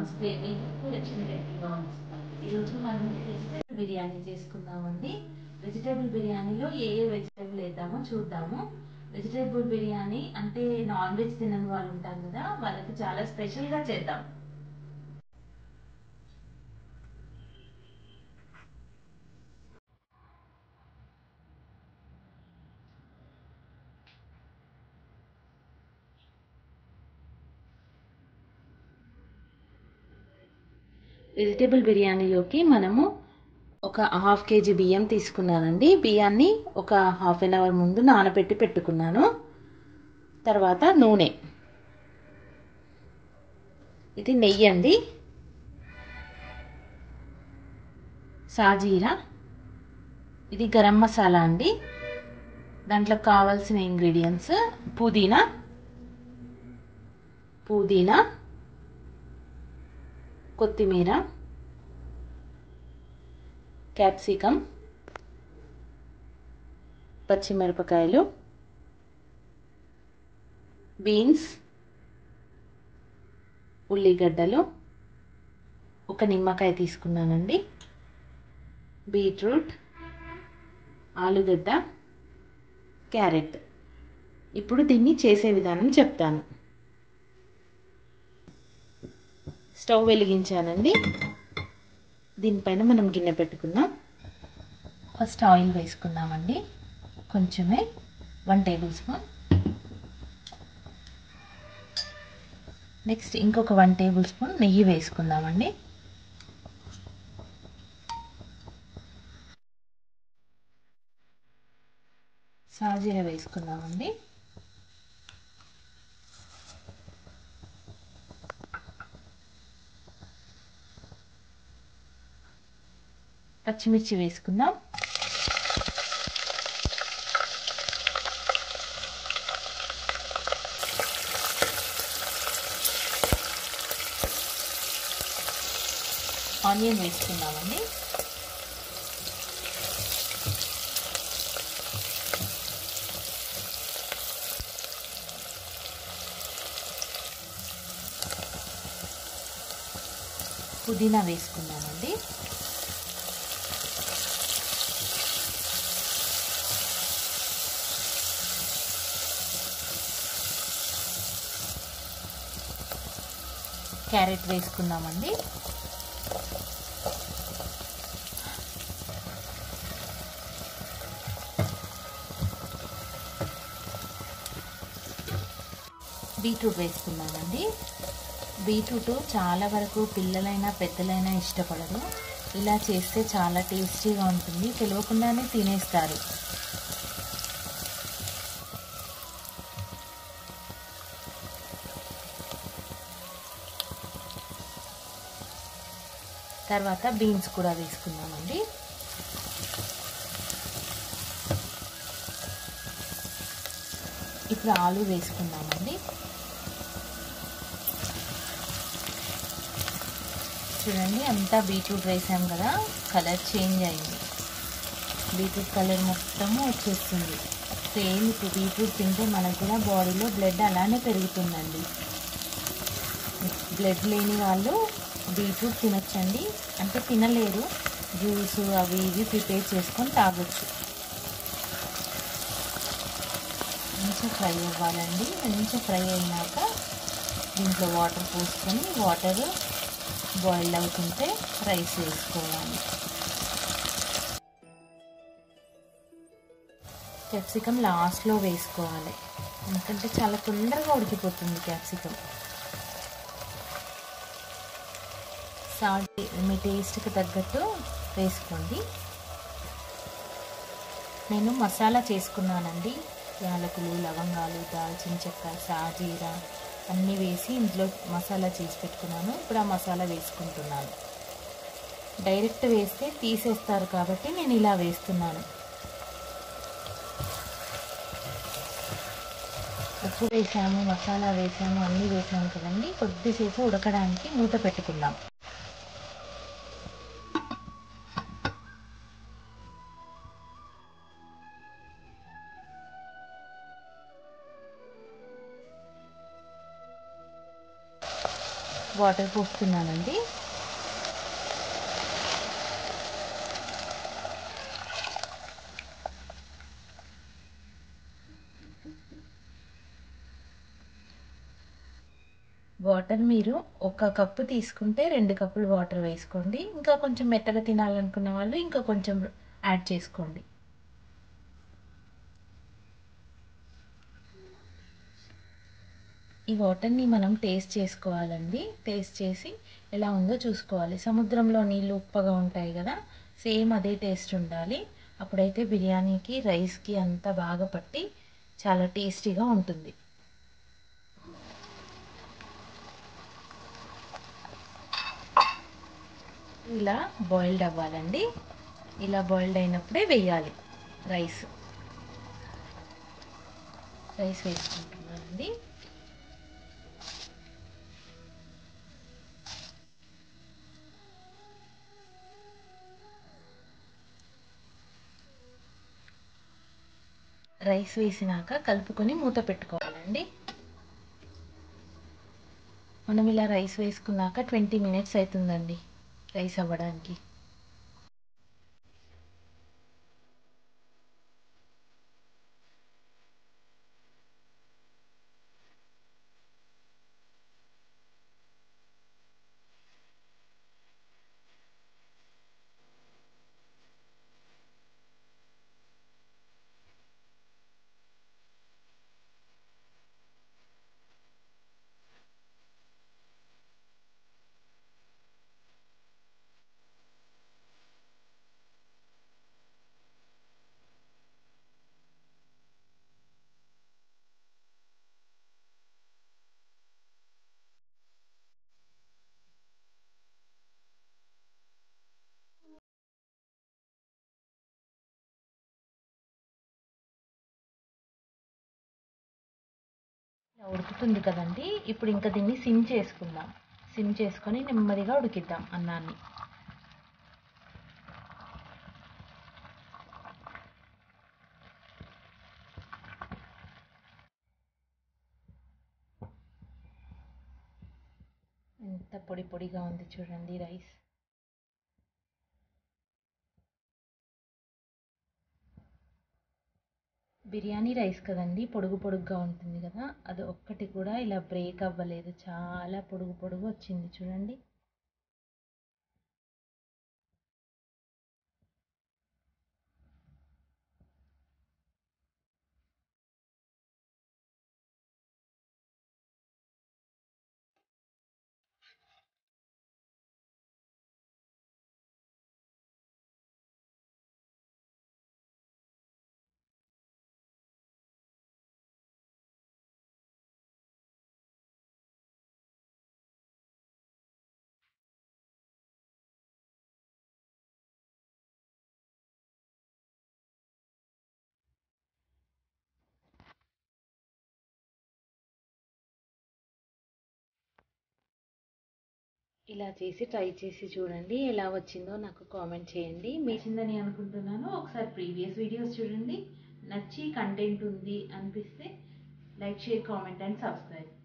నమస్తే, మీకు లక్ష్మీ రెడ్డి బాగుంది. ఈరోజు మనం వెజిటేబుల్ బిర్యానీ చేసుకుందామండి. వెజిటేబుల్ బిర్యానీలో ఏ ఏ వెజిటేబుల్ వేద్దామో చూద్దాము. వెజిటేబుల్ బిర్యానీ అంటే నాన్ వెజ్ తినని వాళ్ళు ఉంటారు కదా, వాళ్ళకి చాలా స్పెషల్గా చేద్దాం. వెజిటేబుల్ బిర్యానీలోకి మనము ఒక హాఫ్ కేజీ బియ్యం తీసుకున్నానండి. బియ్యాన్ని ఒక హాఫ్ అన్ అవర్ ముందు నానబెట్టి పెట్టుకున్నాను. తర్వాత నూనె, ఇది నెయ్యి అండి, సాజీరా, ఇది గరం మసాలా అండి. దాంట్లో కావాల్సిన ఇంగ్రీడియంట్స్ పుదీనా, కొత్తిమీర, క్యాప్సికమ్, పచ్చిమిరపకాయలు, బీన్స్, ఉల్లిగడ్డలు, ఒక నిమ్మకాయ తీసుకున్నానండి, బీట్రూట్, ఆలుగడ్డ, క్యారెట్. ఇప్పుడు దీన్ని చేసే విధానం చెప్తాను. స్టవ్ వెలిగించానండి. దీనిపైన మనం గిన్నె పెట్టుకుందాం. ఫస్ట్ ఆయిల్ వేసుకుందామండి, కొంచెమే, 1 టేబుల్ స్పూన్. నెక్స్ట్ ఇంకొక 1 టేబుల్ స్పూన్ నెయ్యి వేసుకుందామండి. సాజీర వేసుకుందామండి. పచ్చిమిర్చి వేసుకుందాం. ఆనియన్ వేసుకుందామండి. పుదీనా వేసుకుందామండి. క్యారెట్ వేసుకుందామండి. బీట్రూట్ వేసుకున్నామండి. బీట్రూట్ చాలా వరకు పిల్లలైనా పెద్దలైనా ఇష్టపడరు. ఇలా చేస్తే చాలా టేస్టీగా ఉంటుంది, తెలియకుండానే తినేస్తారు. తర్వాత బీన్స్ కూడా వేసుకున్నామండి. ఇప్పుడు ఆలు వేసుకున్నామండి. చూడండి, అంతా బీట్రూట్ వేసాం కదా, కలర్ చేంజ్ అయింది. బీట్రూట్ కలర్ మొత్తము వచ్చేస్తుంది. సేమ్ ఇప్పుడు బీట్రూట్ తింటే మనకు కూడా బాడీలో బ్లడ్ అలానే పెరుగుతుందండి. బ్లడ్ లేని వాళ్ళు బీట్రూట్ తినొచ్చండి, అంటే తినలేరు, జ్యూస్ అవి ఇవి ప్రిపేర్ చేసుకొని తాగొచ్చు. మంచిగా ఫ్రై అవ్వాలండి. మంచిగా ఫ్రై అయినాక దీంట్లో వాటర్ పోసుకొని, వాటర్ బాయిల్ అవుతుంటే రైస్ వేసుకోవాలి. క్యాప్సికమ్ లాస్ట్లో వేసుకోవాలి, ఎందుకంటే చాలా తొందరగా ఉడికిపోతుంది క్యాప్సికమ్. సాల్ట్ మీ టేస్ట్కి తగ్గట్టు వేసుకోండి. నేను మసాలా చేసుకున్నానండి. యాలకులు, లవంగాలు, దాల్చిన చెక్క, సాజీరా అన్నీ వేసి ఇంట్లో మసాలా చేసి పెట్టుకున్నాను. ఇప్పుడు ఆ మసాలా వేసుకుంటున్నాను. డైరెక్ట్ వేస్తే తీసేస్తారు కాబట్టి నేను ఇలా వేస్తున్నాను. ఉప్పు వేసాము, మసాలా వేసాము, అన్నీ వేసాము కదండి. కొద్దిసేపు ఉడకడానికి మూత పెట్టుకుందాం. వాటర్ పోస్తున్నానండి. వాటర్ మీరు ఒక కప్పు తీసుకుంటే 2 కప్పులు వాటర్ వేసుకోండి. ఇంకా కొంచెం మెత్తగా తినాలనుకున్న వాళ్ళు ఇంకా కొంచెం యాడ్ చేసుకోండి. ఈ వాటర్ని మనం టేస్ట్ చేసుకోవాలండి. టేస్ట్ చేసి ఎలా ఉందో చూసుకోవాలి. సముద్రంలో నీళ్ళు ఉప్పగా ఉంటాయి కదా, సేమ్ అదే టేస్ట్ ఉండాలి. అప్పుడైతే బిర్యానీకి రైస్కి అంతా బాగా పట్టి చాలా టేస్టీగా ఉంటుంది. ఇలా బాయిల్డ్ అవ్వాలండి. ఇలా బాయిల్డ్ అయినప్పుడే వేయాలి రైస్. రైస్ వేసుకుంటున్నానండి. రైస్ వేసినాక కలుపుకొని మూత పెట్టుకోవాలండి. మనం ఇలా రైస్ వేసుకున్నాక 20 మినిట్స్ అవుతుందండి రైస్ అవ్వడానికి. ఉడుకుతుంది కదండి, ఇప్పుడు ఇంకా దీన్ని సిమ్ చేసుకుందాం. సిమ్ చేసుకొని నెమ్మదిగా ఉడికిద్దాం అన్నాన్ని. ఎంత పొడి పొడిగా ఉంది చూడండి రైస్. బిర్యానీ రైస్ కదండి, పొడుగు పొడుగ్గా ఉంటుంది కదా, అది ఒక్కటి కూడా ఇలా బ్రేక్ అవ్వలేదు. చాలా పొడుగు పొడుగు వచ్చింది చూడండి. ఇలా చేసి ట్రై చేసి చూడండి, ఎలా వచ్చిందో నాకు కామెంట్ చేయండి. మీచిందని అనుకుంటున్నాను. ఒకసారి ప్రీవియస్ వీడియోస్ చూడండి. నచ్చి కంటెంట్ ఉంది అనిపిస్తే like, share, comment and subscribe.